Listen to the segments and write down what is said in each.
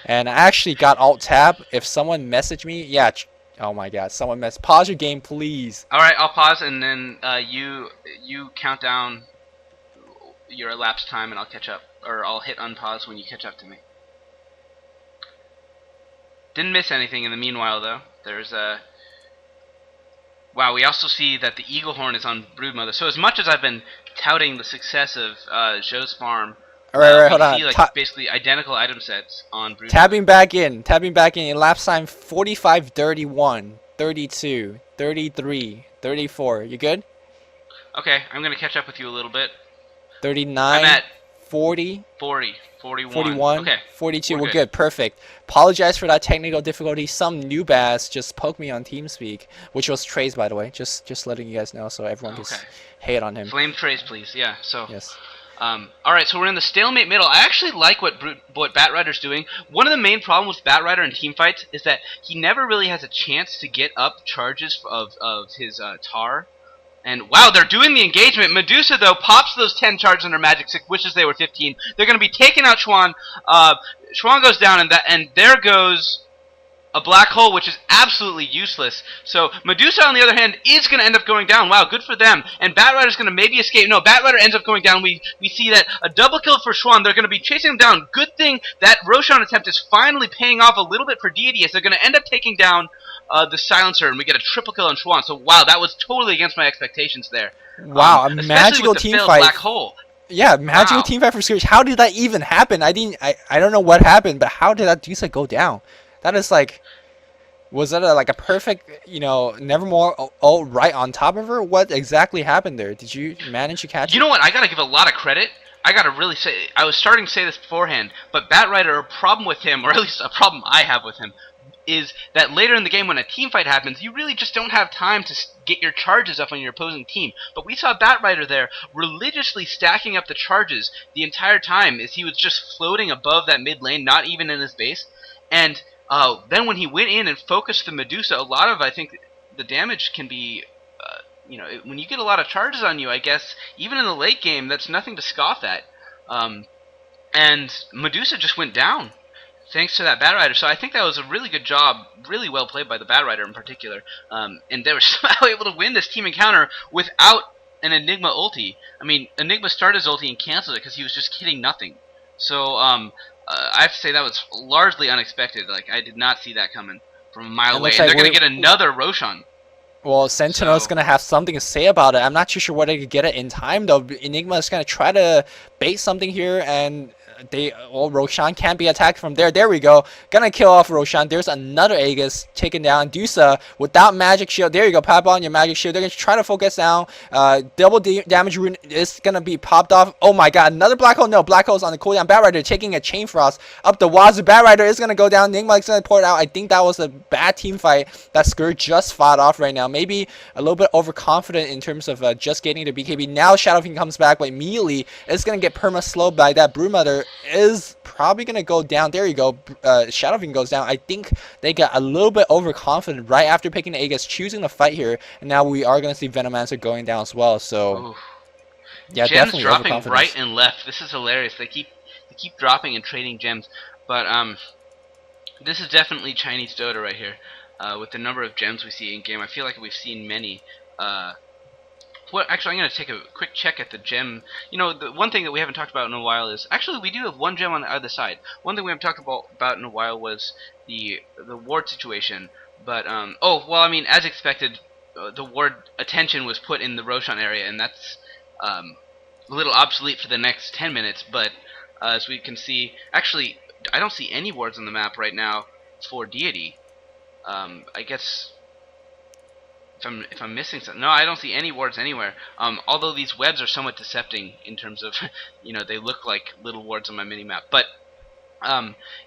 And I actually got alt tab. If someone messaged me, yeah. Oh my god, pause your game, please. All right, I'll pause and then you count down your elapsed time and I'll catch up, or I'll hit unpause when you catch up to me. Didn't miss anything in the meanwhile though. There's a wow. We also see that the eagle horn is on brood mother. So as much as I've been touting the success of Joe's farm, All right, we hold on. see like basically identical item sets on brood mother. Tabbing back in. Elapsed time 45, 31, 32, 33, 34. You good? Okay, I'm gonna catch up with you a little bit. 39. I'm at 40. 40, 41. 41, Okay. 42, we're good. Perfect. Apologize for that technical difficulty. Some noob ass just poked me on TeamSpeak, which was Trace, by the way. Just letting you guys know so everyone can hate on him. Flame Trace, please. Yeah, so. Yes. Alright, so we're in the stalemate middle. I actually like what Batrider's doing. One of the main problems with Batrider in teamfights is that he never really has a chance to get up charges of his tar. And wow, they're doing the engagement. Medusa, though, pops those 10 charges on her magic stick, wishes they were 15. They're going to be taking out Schwan. Schwan goes down, and there goes a black hole, which is absolutely useless. So Medusa, on the other hand, is going to end up going down. Wow, good for them. And Batrider's going to maybe escape. No, Batrider ends up going down. We see that a double kill for Schwan. They're going to be chasing him down. Good thing that Roshan attempt is finally paying off a little bit for Deity, as they're going to end up taking down the silencer, and we get a triple kill on Schwan. So wow, that was totally against my expectations there. Wow, a magical team fight. Black hole. Yeah, magical team fight for Scourge. How did that even happen? I don't know what happened, but how did that Dusa go down? That is like, was that like a perfect, Nevermore ult right on top of her? What exactly happened there? Did you manage to catch it? You know what? I gotta give a lot of credit. I gotta really say, I was starting to say this beforehand, but Batrider, a problem with him, or at least a problem I have with him, is that later in the game when a team fight happens, you really just don't have time to get your charges up on your opposing team. But we saw Batrider there religiously stacking up the charges the entire time as he was just floating above that mid lane, not even in his base. And then when he went in and focused the Medusa, a lot of, I think, the damage can be, when you get a lot of charges on you, I guess, even in the late game, that's nothing to scoff at. And Medusa just went down, thanks to that Batrider. So I think that was a really good job, really well played by the Batrider in particular. And they were somehow able to win this team encounter without an Enigma ulti. I mean, Enigma started his ulti and canceled it because he was just hitting nothing. So I have to say that was largely unexpected. Like, I did not see that coming from a mile away. And they're going to get another Roshan. Well, Sentinel's going to have something to say about it. I'm not too sure whether they could get it in time, though. Enigma is going to try to bait something here, and Roshan can't be attacked from there. There we go. Gonna kill off Roshan. There's another Aegis taken down. Dusa without magic shield. There you go. Pop on your magic shield. They're gonna try to focus down. Double damage rune is gonna be popped off. Oh my god. Another black hole. No, black hole's on the cooldown. Batrider taking a chain frost up the wazoo. Batrider is gonna go down. Enigma is gonna pour it out. I think that was a bad team fight that Scourge just fought off right now. Maybe a little bit overconfident in terms of just getting to BKB. Now Shadow Fiend comes back, but immediately it's gonna get perma slowed by that Broodmother. Is probably gonna go down. There you go. Shadow Fiend goes down. I think they got a little bit overconfident right after picking the Aegis, choosing the fight here, and now we are gonna see Venomancer going down as well. So oof. Yeah, gems definitely dropping right and left. This is hilarious. They keep dropping and trading gems, but this is definitely Chinese Dota right here. With the number of gems we see in game, I feel like we've seen many. Actually, I'm going to take a quick check at the gem. The one thing that we haven't talked about in a while is, actually, we do have one gem on the other side. One thing we haven't talked about in a while was the ward situation. But, as expected, the ward attention was put in the Roshan area, and that's a little obsolete for the next 10 minutes. But, as we can see, actually, I don't see any wards on the map right now for Deity. I guess... If I'm missing something, no, I don't see any wards anywhere. Although these webs are somewhat decepting in terms of, they look like little wards on my mini map. But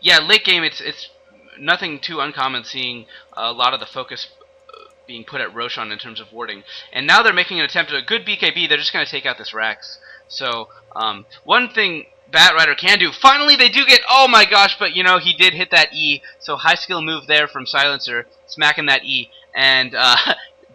yeah, late game, it's nothing too uncommon seeing a lot of the focus being put at Roshan in terms of warding. And now they're making an attempt at a good BKB. They're just going to take out this Rax. So one thing Batrider can do. Finally, they do get. Oh my gosh! But he did hit that E. So high skill move there from Silencer, smacking that E, and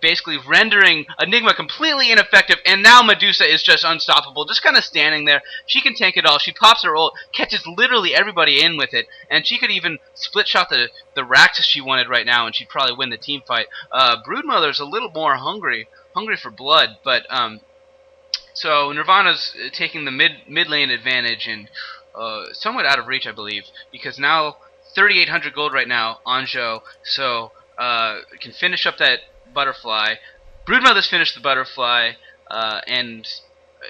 basically rendering Enigma completely ineffective, and now Medusa is just unstoppable, just kind of standing there. She can tank it all. She pops her ult, catches literally everybody in with it, and she could even split shot the Rax if she wanted right now, and she'd probably win the team fight. Broodmother's a little more hungry for blood, but so Nirvana's taking the mid lane advantage and somewhat out of reach, I believe, because now 3,800 gold right now on Zhou, so can finish up that butterfly. Broodmother's finished the butterfly, and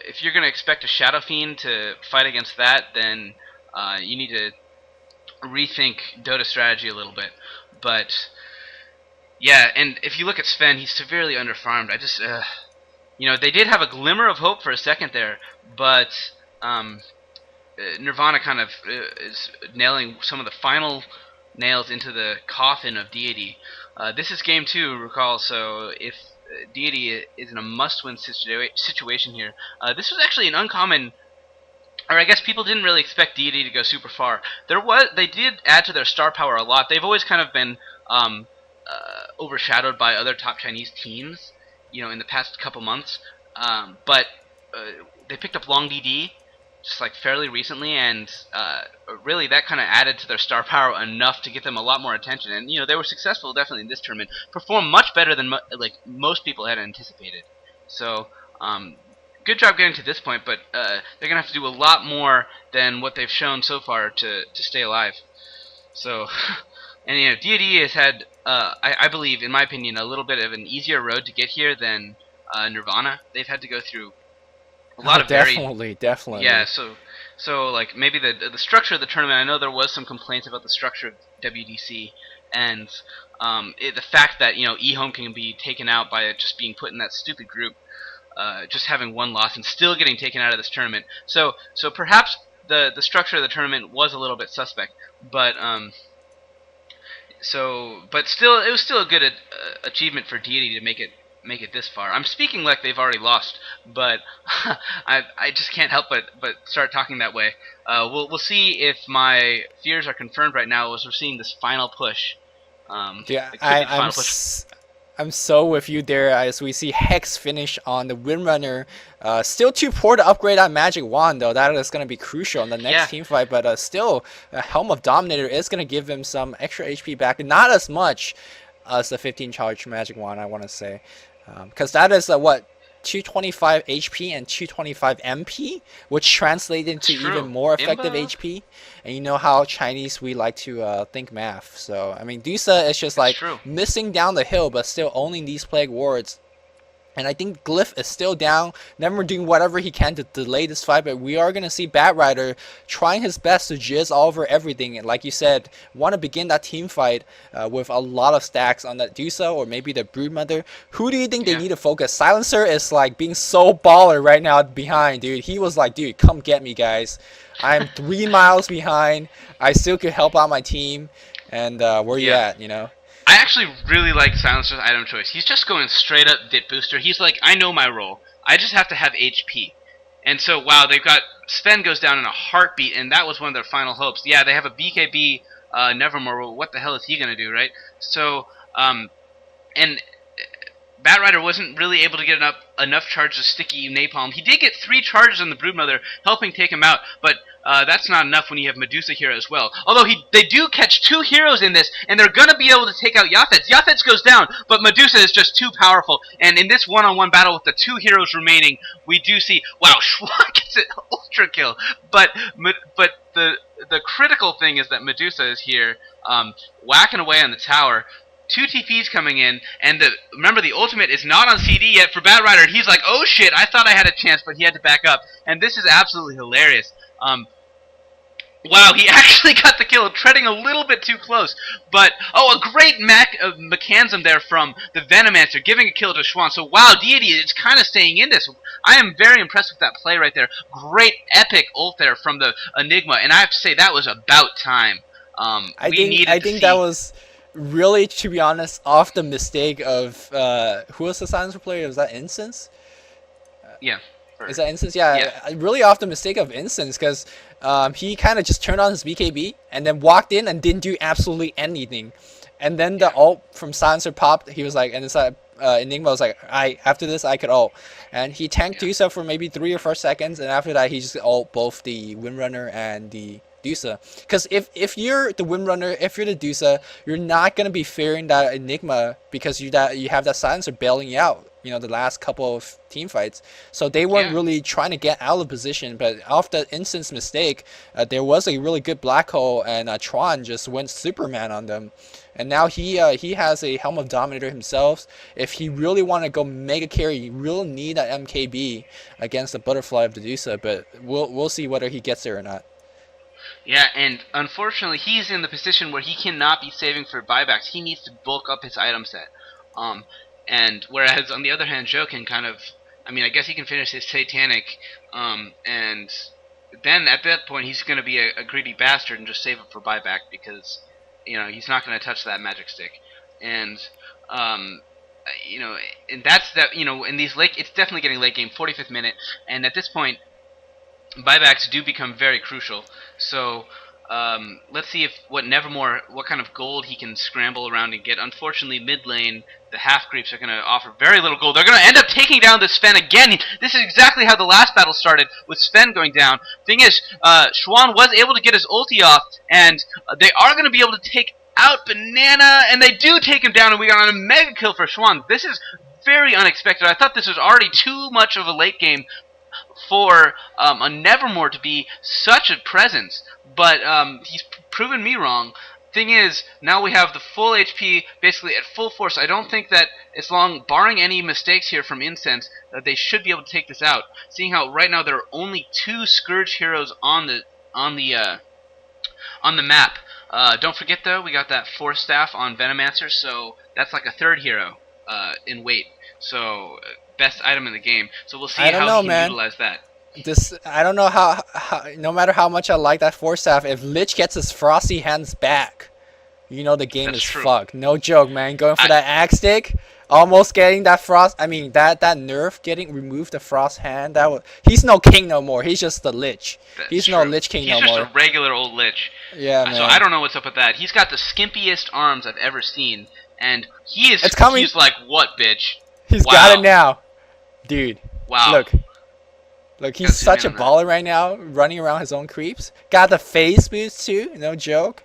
if you're going to expect a Shadow Fiend to fight against that, then you need to rethink Dota strategy a little bit. But yeah, and if you look at Sven, he's severely underfarmed. I just, they did have a glimmer of hope for a second there, but Nirvana kind of is nailing some of the final nails into the coffin of Deity. This is game 2, recall, so if Deity is in a must-win situation here, this was actually an uncommon, or I guess people didn't really expect Deity to go super far. They did add to their star power a lot. They've always kind of been overshadowed by other top Chinese teams, in the past couple months, but they picked up Long DD just like fairly recently, and really that kind of added to their star power enough to get them a lot more attention. And they were successful definitely in this tournament, performed much better than most people had anticipated. So good job getting to this point, but they're gonna have to do a lot more than what they've shown so far to stay alive. So and Deity has had I believe, in my opinion, a little bit of an easier road to get here than Nirvana. They've had to go through a lot of definitely. Yeah, so like maybe the structure of the tournament. I know there was some complaints about the structure of WDC, and the fact that eHome can be taken out by just being put in that stupid group, just having one loss and still getting taken out of this tournament. So perhaps the structure of the tournament was a little bit suspect, but but still, it was still a good achievement for Deity to make it this far. I'm speaking like they've already lost, but I just can't help but start talking that way. We'll see if my fears are confirmed right now as we're seeing this final push. I'm so with you there as we see Hex finish on the Windrunner. Still too poor to upgrade that Magic Wand, though. That is going to be crucial in the next team fight. But still, Helm of Dominator is going to give him some extra HP back. Not as much as the 15 charge Magic Wand, I want to say. Because that is, 225 HP and 225 MP, which translate into even more effective HP. And you know how Chinese, we like to think math. So, I mean, Dusa is just like missing down the hill, but still owning these Plague Wards. And I think Glyph is still down, never doing whatever he can to delay this fight, but we are going to see Batrider trying his best to jizz all over everything. And like you said, want to begin that team fight with a lot of stacks on that Dusa or maybe the Broodmother. Who do you think they need to focus? Silencer is like being so baller right now behind, dude. He was like, dude, come get me, guys. I'm 3 miles behind. I still could help out my team. And where you at, I actually really like Silencer's item choice. He's just going straight up Dit Booster. He's like, I know my role. I just have to have HP. And so, wow, they've got... Sven goes down in a heartbeat, and that was one of their final hopes. Yeah, they have a BKB Nevermore. Well, what the hell is he going to do, right? So, and Batrider wasn't really able to get enough charges of Sticky Napalm. He did get 3 charges on the Broodmother, helping take him out, but that's not enough when you have Medusa here as well. Although they do catch 2 heroes in this, and they're going to be able to take out Yafets. Yafets goes down, but Medusa is just too powerful. And in this one-on-one battle with the 2 heroes remaining, we do see, wow, Schwan gets an ultra kill. But the critical thing is that Medusa is here, whacking away on the tower. 2 TPs coming in, and remember the ultimate is not on CD yet for Batrider. He's like, oh shit, I thought I had a chance, but he had to back up. And this is absolutely hilarious. Wow, he actually got the kill, treading a little bit too close. But, a great mechanism there from the Venomancer, giving a kill to Schwan. So, wow, Deity is kind of staying in this. I am very impressed with that play right there. Great epic ult there from the Enigma, and I have to say, that was about time. I think that was really, to be honest, off the mistake of, who was the Silencer player? Was that Instance? Yeah. Is that Instance? Yeah, really off the mistake of Instance, because he kind of just turned on his BKB and then walked in and didn't do absolutely anything. And then the ult from Silencer popped. He was like, and it's like, Enigma was like, after this I could ult, and he tanked Yeah. Dusa for maybe 3 or 4 seconds, and after that he just ult both the Windrunner and the Dusa. Because if you're the Windrunner, if you're the Dusa, you're not gonna be fearing that Enigma because you have that silencer bailing you out. The last couple of team fights, so they weren't Yeah. really trying to get out of position. But off the instance mistake, there was a really good black hole, and Tron just went Superman on them. And now he has a Helm of Dominator himself. If he really want to go mega carry, he really need that MKB against the Butterfly of Dedusa. But we'll see whether he gets there or not. Yeah, and unfortunately, he's in the position where he cannot be saving for buybacks. He needs to bulk up his item set. And whereas on the other hand, Joe can kind of, I mean, I guess he can finish his Satanic, and then at that point he's going to be a greedy bastard and just save it for buyback because, he's not going to touch that magic stick. And and that's that. In these it's definitely getting late game, 45th minute, and at this point, buybacks do become very crucial. So let's see what kind of gold he can scramble around and get. Unfortunately, mid lane, the half creeps are going to offer very little gold. They're going to end up taking down the Sven again. This is exactly how the last battle started, with Sven going down. Thing is, Schwan was able to get his ulti off, and they are going to be able to take out Banana, and they do take him down, and we got on a mega kill for Schwan. This is very unexpected. I thought this was already too much of a late game for a Nevermore to be such a presence, but he's proven me wrong. Thing is, now we have the full HP basically at full force. I don't think that as long, barring any mistakes here from Incense, that they should be able to take this out. Seeing how right now there are only 2 Scourge heroes on the map. Don't forget though, we got that Force Staff on Venomancer, so that's like a 3rd hero in weight. So best item in the game. So we'll see how he can utilize that. I don't know how no matter how much I like that Force Staff, if Lich gets his Frosty Hands back, the game is fucked. No joke, man. Going for that Axe Stick, almost getting that Frost. I mean, that nerf getting removed the Frost Hand. He's no king no more. He's just the Lich. He's no Lich King no more. He's just a regular old Lich. Yeah, man. So I don't know what's up with that. He's got the skimpiest arms I've ever seen, and he's like, what, bitch? He's got it now, dude. Wow. Look, he's such a baller right now, running around his own creeps. Got the phase boost too, no joke.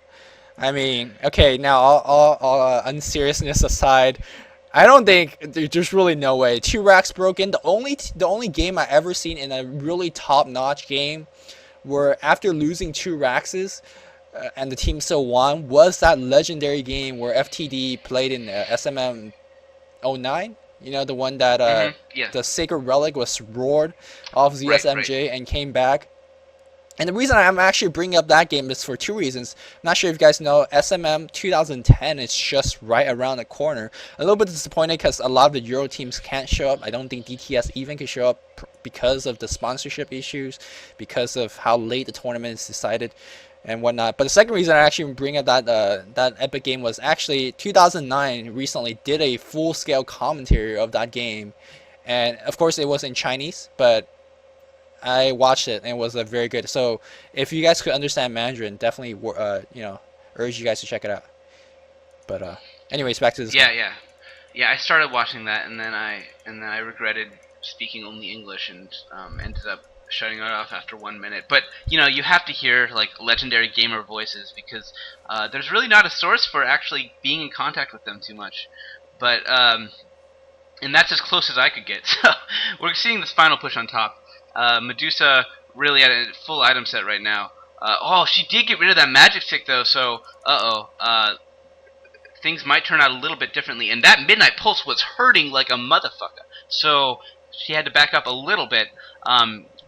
I mean, okay, now all unseriousness aside, I don't think there's really no way. 2 racks broken. The only game I ever seen in a really top-notch game where after losing 2 racks and the team still won was that legendary game where FTD played in SMM 09. The one that the Sacred Relic was roared off ZSMJ and came back. And the reason I'm actually bringing up that game is for 2 reasons. I'm not sure if you guys know, SMM 2010 is just right around the corner. A little bit disappointed because a lot of the Euro teams can't show up. I don't think DTS even can show up because of the sponsorship issues, because of how late the tournament is decided and whatnot. But the second reason I actually bring up that epic game was actually 2009 recently did a full-scale commentary of that game. And of course it was in Chinese, but I watched it and it was very good. So if you guys could understand Mandarin, definitely urge you guys to check it out. But anyways, back to this. Yeah. I started watching that and then I regretted speaking only English and ended up shutting it off after 1 minute. But you have to hear like legendary gamer voices because there's really not a source for actually being in contact with them too much. But and that's as close as I could get. So we're seeing this final push on top. Medusa really at a full item set right now. She did get rid of that magic stick though, so things might turn out a little bit differently. And that Midnight Pulse was hurting like a motherfucker, so she had to back up a little bit.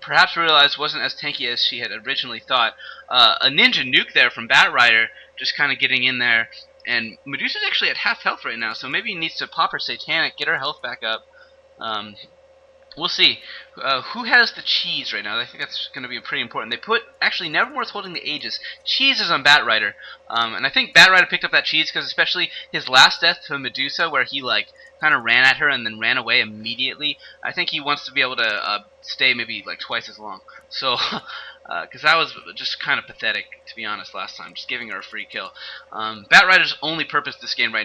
Perhaps realized wasn't as tanky as she had originally thought. A Ninja Nuke there from Batrider just kind of getting in there. And Medusa's actually at half health right now, so maybe he needs to pop her Satanic, get her health back up. We'll see. Who has the cheese right now? I think that's going to be pretty important. They put, actually, Nevermore's holding the Aegis. Cheese is on Batrider. And I think Batrider picked up that cheese because especially his last death to Medusa, where he, like, kind of ran at her and then ran away immediately. I think he wants to be able to stay maybe, like, twice as long. So, because that was just kind of pathetic, to be honest, last time. Just giving her a free kill. Batrider's only purpose this game right now